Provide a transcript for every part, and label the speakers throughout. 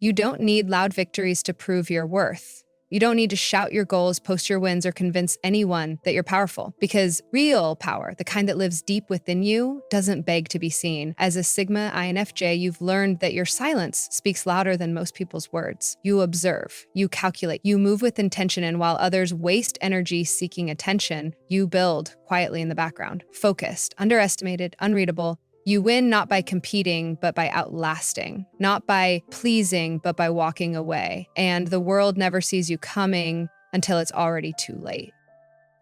Speaker 1: You don't need loud victories to prove your worth. You don't need to shout your goals, post your wins, or convince anyone that you're powerful, because real power, the kind that lives deep within you, doesn't beg to be seen. As a Sigma INFJ, you've learned that your silence speaks louder than most people's words. You observe, you calculate, you move with intention, and while others waste energy seeking attention, you build quietly in the background, focused, underestimated, unreadable. You win not by competing, but by outlasting, not by pleasing, but by walking away. And the world never sees you coming until it's already too late.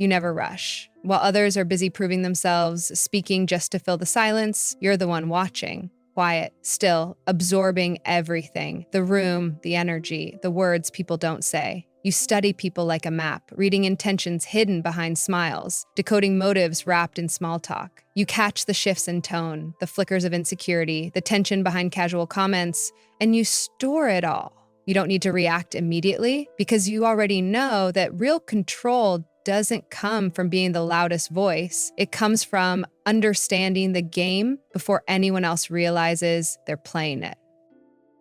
Speaker 1: You never rush. While others are busy proving themselves, speaking just to fill the silence, you're the one watching, quiet, still, absorbing everything, the room, the energy, the words people don't say. You study people like a map, reading intentions hidden behind smiles, decoding motives wrapped in small talk. You catch the shifts in tone, the flickers of insecurity, the tension behind casual comments, and you store it all. You don't need to react immediately because you already know that real control doesn't come from being the loudest voice. It comes from understanding the game before anyone else realizes they're playing it.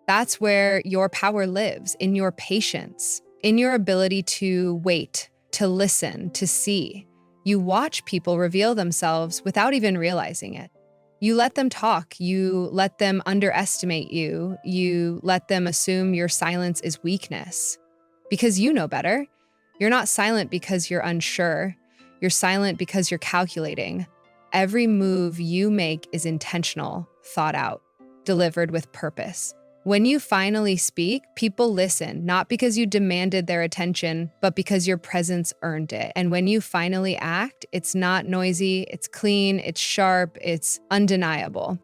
Speaker 1: That's where your power lives, in your patience, in your ability to wait, to listen, to see. You watch people reveal themselves without even realizing it. You let them talk, you let them underestimate you, you let them assume your silence is weakness. Because you know better. You're not silent because you're unsure. You're silent because you're calculating. Every move you make is intentional, thought out, delivered with purpose. When you finally speak, people listen, not because you demanded their attention, but because your presence earned it. And when you finally act, it's not noisy, it's clean, it's sharp, it's undeniable.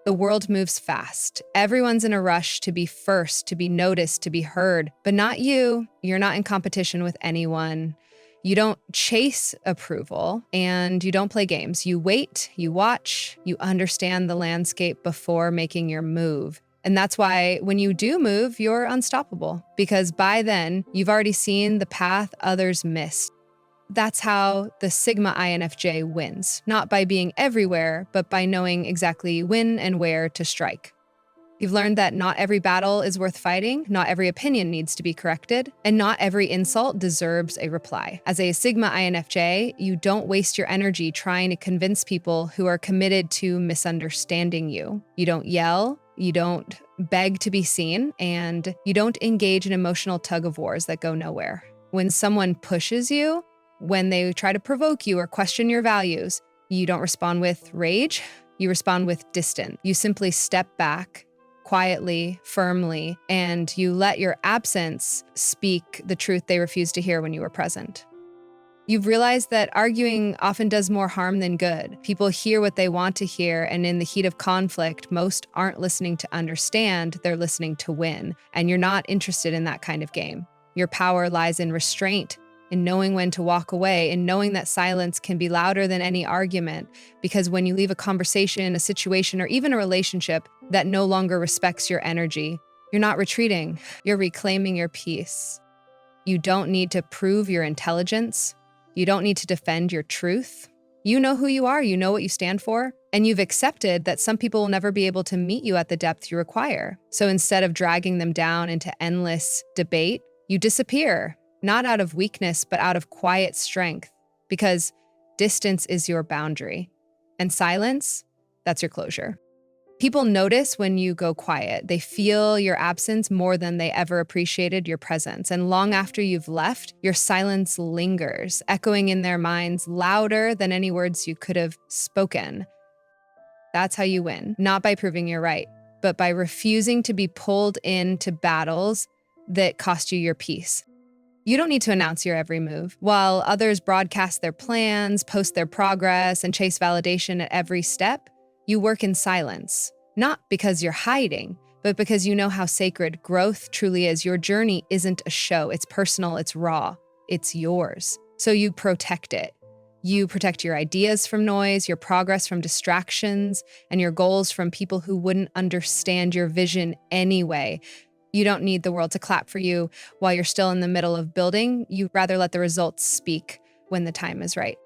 Speaker 1: The world moves fast. Everyone's in a rush to be first, to be noticed, to be heard, but not you. You're not in competition with anyone. You don't chase approval and you don't play games. You wait, you watch, you understand the landscape before making your move. And that's why when you do move, you're unstoppable, because by then you've already seen the path others missed. That's how the Sigma INFJ wins, not by being everywhere, but by knowing exactly when and where to strike. You've learned that not every battle is worth fighting, not every opinion needs to be corrected, and not every insult deserves a reply. As a Sigma INFJ, you don't waste your energy trying to convince people who are committed to misunderstanding you. You don't yell, you don't beg to be seen, and you don't engage in emotional tug-of-wars that go nowhere. When someone pushes you, when they try to provoke you or question your values, you don't respond with rage, you respond with distance. You simply step back, quietly, firmly, and you let your absence speak the truth they refused to hear when you were present. You've realized that arguing often does more harm than good. People hear what they want to hear, and in the heat of conflict, most aren't listening to understand, they're listening to win. And you're not interested in that kind of game. Your power lies in restraint, in knowing when to walk away, in knowing that silence can be louder than any argument, because when you leave a conversation, a situation, or even a relationship that no longer respects your energy, you're not retreating, you're reclaiming your peace. You don't need to prove your intelligence. You don't need to defend your truth. You know who you are, you know what you stand for, and you've accepted that some people will never be able to meet you at the depth you require. So instead of dragging them down into endless debate, you disappear, not out of weakness, but out of quiet strength, because distance is your boundary, and silence, that's your closure. People notice when you go quiet. They feel your absence more than they ever appreciated your presence. And long after you've left, your silence lingers, echoing in their minds louder than any words you could have spoken. That's how you win, not by proving you're right, but by refusing to be pulled into battles that cost you your peace. You don't need to announce your every move. While others broadcast their plans, post their progress, and chase validation at every step, you work in silence, not because you're hiding, but because you know how sacred growth truly is. Your journey isn't a show. It's personal, it's raw, it's yours. So you protect it. You protect your ideas from noise, your progress from distractions, and your goals from people who wouldn't understand your vision anyway. You don't need the world to clap for you while you're still in the middle of building. You rather let the results speak when the time is right.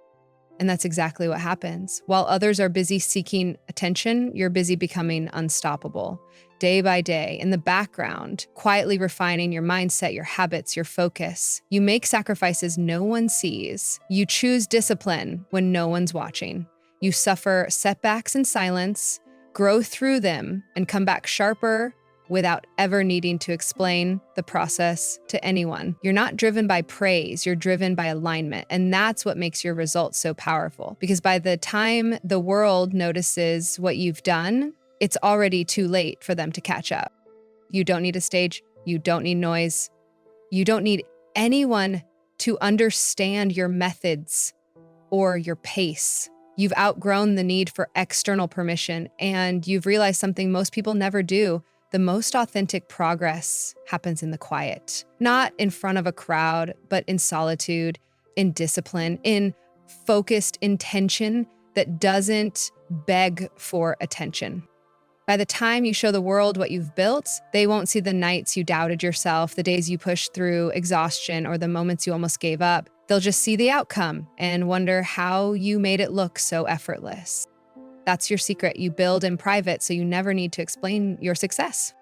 Speaker 1: And that's exactly what happens. While others are busy seeking attention, you're busy becoming unstoppable. day by day, in the background, quietly refining your mindset, your habits, your focus. You make sacrifices no one sees. You choose discipline when no one's watching. You suffer setbacks in silence, grow through them, and come back sharper without ever needing to explain the process to anyone. You're not driven by praise, you're driven by alignment. And that's what makes your results so powerful. Because by the time the world notices what you've done, it's already too late for them to catch up. You don't need a stage, you don't need noise, you don't need anyone to understand your methods or your pace. You've outgrown the need for external permission, and you've realized something most people never do. The most authentic progress happens in the quiet, not in front of a crowd, but in solitude, in discipline, in focused intention that doesn't beg for attention. By the time you show the world what you've built, they won't see the nights you doubted yourself, the days you pushed through exhaustion, or the moments you almost gave up. They'll just see the outcome and wonder how you made it look so effortless. That's your secret. You build in private, so you never need to explain your success.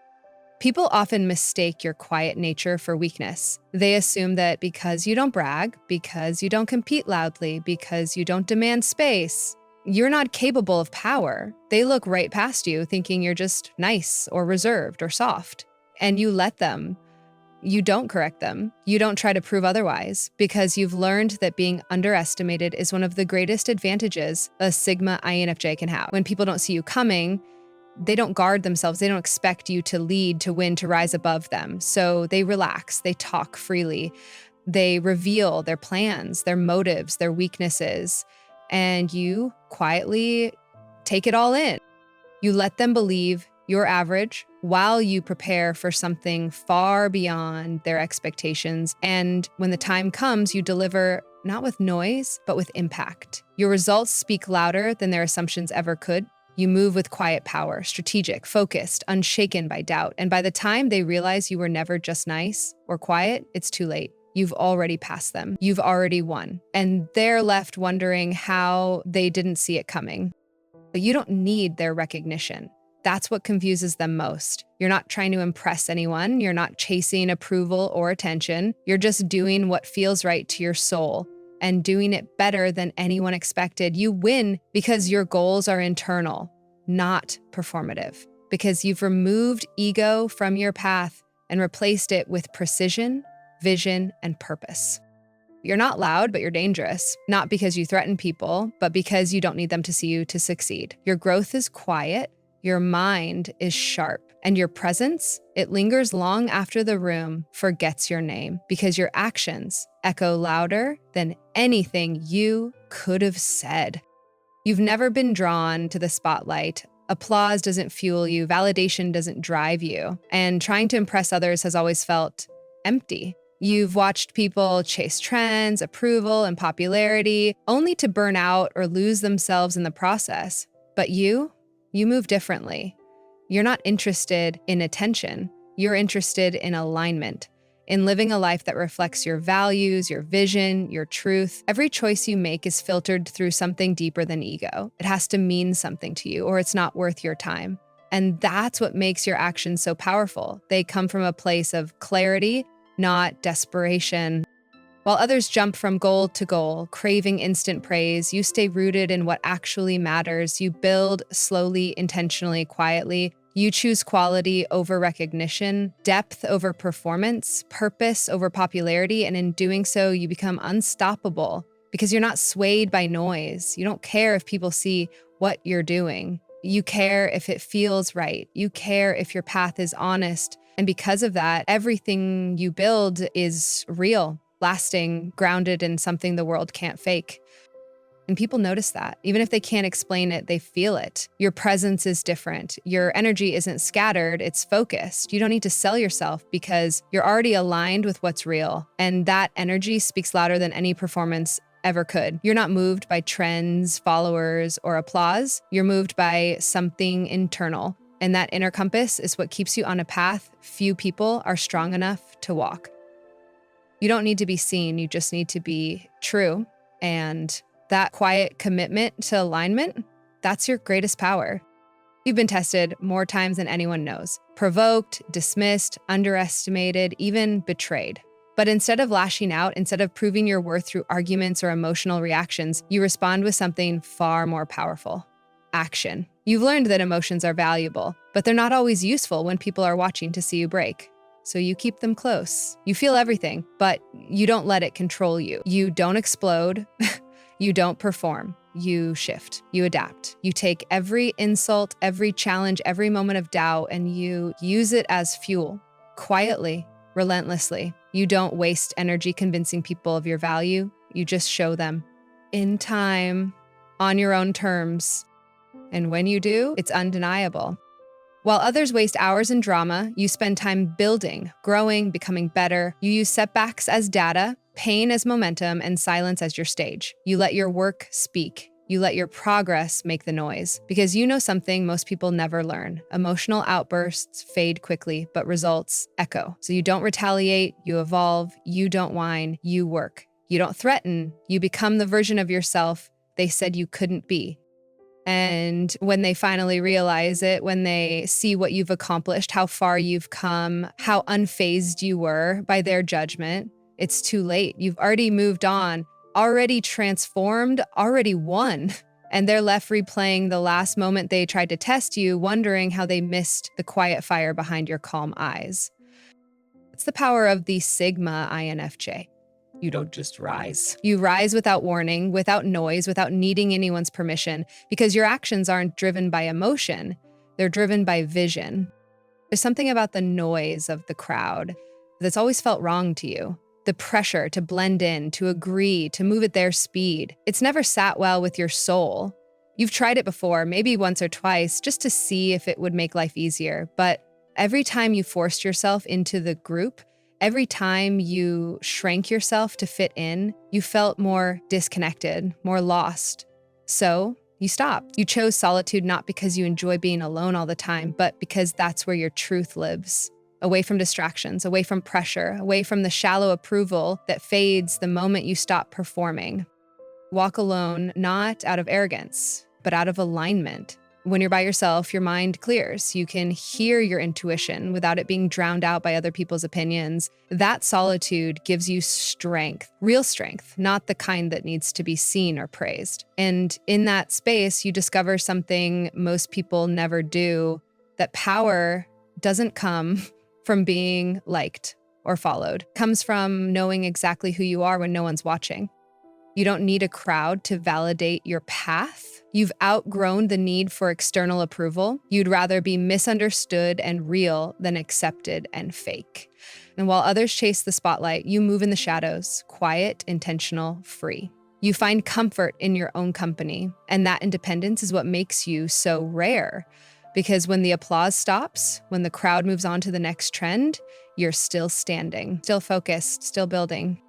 Speaker 1: People often mistake your quiet nature for weakness. They assume that because you don't brag, because you don't compete loudly, because you don't demand space, you're not capable of power. They look right past you, thinking you're just nice or reserved or soft. And you let them. You don't correct them. You don't try to prove otherwise, because you've learned that being underestimated is one of the greatest advantages a Sigma INFJ can have. When people don't see you coming, they don't guard themselves. They don't expect you to lead, to win, to rise above them. So they relax, they talk freely, they reveal their plans, their motives, their weaknesses, and you quietly take it all in. You let them believe you're average while you prepare for something far beyond their expectations. And when the time comes, you deliver not with noise, but with impact. Your results speak louder than their assumptions ever could. You move with quiet power, strategic, focused, unshaken by doubt. And by the time they realize you were never just nice or quiet, it's too late. You've already passed them. You've already won. And they're left wondering how they didn't see it coming. But you don't need their recognition. That's what confuses them most. You're not trying to impress anyone. You're not chasing approval or attention. You're just doing what feels right to your soul and doing it better than anyone expected. You win because your goals are internal, not performative, because you've removed ego from your path and replaced it with precision, vision, and purpose. You're not loud, but you're dangerous, not because you threaten people, but because you don't need them to see you to succeed. Your growth is quiet. Your mind is sharp, and your presence, it lingers long after the room forgets your name, because your actions echo louder than anything you could have said. You've never been drawn to the spotlight. Applause doesn't fuel you. Validation doesn't drive you. And trying to impress others has always felt empty. You've watched people chase trends, approval, and popularity, only to burn out or lose themselves in the process. But you move differently. You're not interested in attention. You're interested in alignment, in living a life that reflects your values, your vision, your truth. Every choice you make is filtered through something deeper than ego. It has to mean something to you, or it's not worth your time. And that's what makes your actions so powerful. They come from a place of clarity, not desperation. While others jump from goal to goal, craving instant praise, you stay rooted in what actually matters. You build slowly, intentionally, quietly. You choose quality over recognition, depth over performance, purpose over popularity, and in doing so, you become unstoppable because you're not swayed by noise. You don't care if people see what you're doing. You care if it feels right. You care if your path is honest. And because of that, everything you build is real, lasting, grounded in something the world can't fake. And people notice that. Even if they can't explain it, they feel it. Your presence is different. Your energy isn't scattered, it's focused. You don't need to sell yourself because you're already aligned with what's real. And that energy speaks louder than any performance ever could. You're not moved by trends, followers, or applause. You're moved by something internal. And that inner compass is what keeps you on a path few people are strong enough to walk. You don't need to be seen, you just need to be true. And that quiet commitment to alignment, that's your greatest power. You've been tested more times than anyone knows. Provoked, dismissed, underestimated, even betrayed. But instead of lashing out, instead of proving your worth through arguments or emotional reactions, you respond with something far more powerful: action. You've learned that emotions are valuable, but they're not always useful when people are watching to see you break. So you keep them close. You feel everything, but you don't let it control you. You don't explode. You don't perform. You shift. You adapt. You take every insult, every challenge, every moment of doubt, and you use it as fuel. Quietly, relentlessly. You don't waste energy convincing people of your value. You just show them. In time, on your own terms. And when you do, it's undeniable. While others waste hours in drama, you spend time building, growing, becoming better. You use setbacks as data, pain as momentum, and silence as your stage. You let your work speak. You let your progress make the noise. Because you know something most people never learn. Emotional outbursts fade quickly, but results echo. So you don't retaliate, you evolve, you don't whine, you work. You don't threaten, you become the version of yourself they said you couldn't be. And when they finally realize it, when they see what you've accomplished, how far you've come, how unfazed you were by their judgment, it's too late. You've already moved on, already transformed, already won. And they're left replaying the last moment they tried to test you, wondering how they missed the quiet fire behind your calm eyes. It's the power of the Sigma INFJ. You don't just rise. You rise without warning, without noise, without needing anyone's permission, because your actions aren't driven by emotion. They're driven by vision. There's something about the noise of the crowd that's always felt wrong to you. The pressure to blend in, to agree, to move at their speed. It's never sat well with your soul. You've tried it before, maybe once or twice, just to see if it would make life easier. But every time you forced yourself into the group, every time you shrank yourself to fit in, you felt more disconnected, more lost. So you stopped. You chose solitude not because you enjoy being alone all the time, but because that's where your truth lives. Away from distractions, away from pressure, away from the shallow approval that fades the moment you stop performing. Walk alone, not out of arrogance, but out of alignment. When you're by yourself, your mind clears. You can hear your intuition without it being drowned out by other people's opinions. That solitude gives you strength, real strength, not the kind that needs to be seen or praised. And in that space, you discover something most people never do, that power doesn't come from being liked or followed. It comes from knowing exactly who you are when no one's watching. You don't need a crowd to validate your path. You've outgrown the need for external approval. You'd rather be misunderstood and real than accepted and fake. And while others chase the spotlight, you move in the shadows, quiet, intentional, free. You find comfort in your own company, and that independence is what makes you so rare. Because when the applause stops, when the crowd moves on to the next trend, you're still standing, still focused, still building.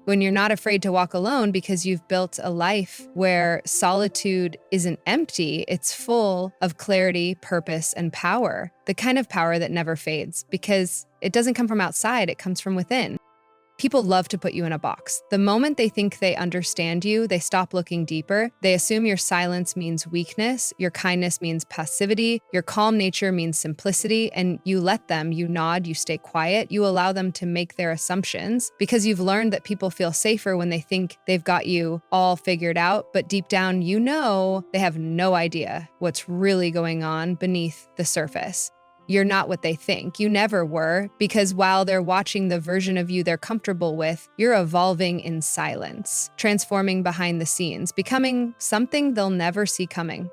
Speaker 1: When you're not afraid to walk alone because you've built a life where solitude isn't empty, it's full of clarity, purpose, and power. The kind of power that never fades, because it doesn't come from outside, it comes from within. People love to put you in a box. The moment they think they understand you, they stop looking deeper. They assume your silence means weakness, your kindness means passivity, your calm nature means simplicity, and you let them, you nod, you stay quiet, you allow them to make their assumptions, because you've learned that people feel safer when they think they've got you all figured out, but deep down, you know they have no idea what's really going on beneath the surface. You're not what they think. You never were, because while they're watching the version of you they're comfortable with, you're evolving in silence, transforming behind the scenes, becoming something they'll never see coming.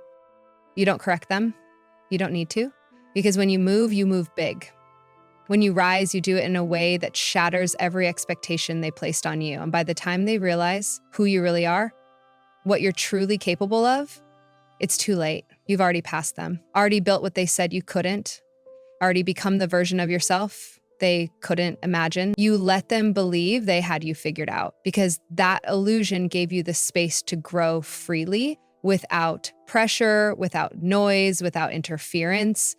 Speaker 1: You don't correct them. You don't need to, because when you move big. When you rise, you do it in a way that shatters every expectation they placed on you. And by the time they realize who you really are, what you're truly capable of, it's too late. You've already passed them, already built what they said you couldn't, already become the version of yourself they couldn't imagine. You let them believe they had you figured out, because that illusion gave you the space to grow freely without pressure, without noise, without interference.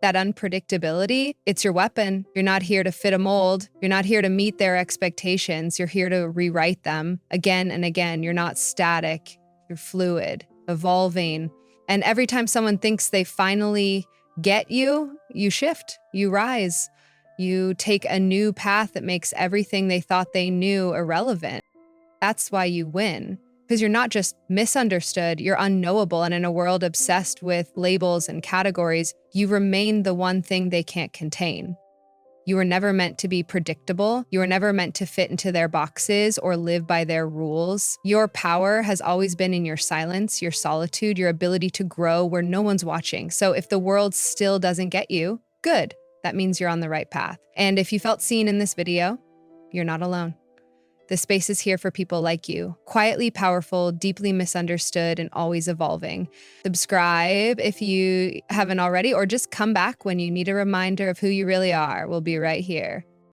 Speaker 1: That unpredictability, it's your weapon. You're not here to fit a mold. You're not here to meet their expectations. You're here to rewrite them again and again. You're not static. You're fluid, evolving. And every time someone thinks they finally get you, you shift, you rise, you take a new path that makes everything they thought they knew irrelevant. That's why you win. Because you're not just misunderstood, you're unknowable. And in a world obsessed with labels and categories, you remain the one thing they can't contain. You were never meant to be predictable. You were never meant to fit into their boxes or live by their rules. Your power has always been in your silence, your solitude, your ability to grow where no one's watching. So if the world still doesn't get you, good. That means you're on the right path. And if you felt seen in this video, you're not alone. This space is here for people like you, quietly powerful, deeply misunderstood, and always evolving. Subscribe if you haven't already, or just come back when you need a reminder of who you really are. We'll be right here.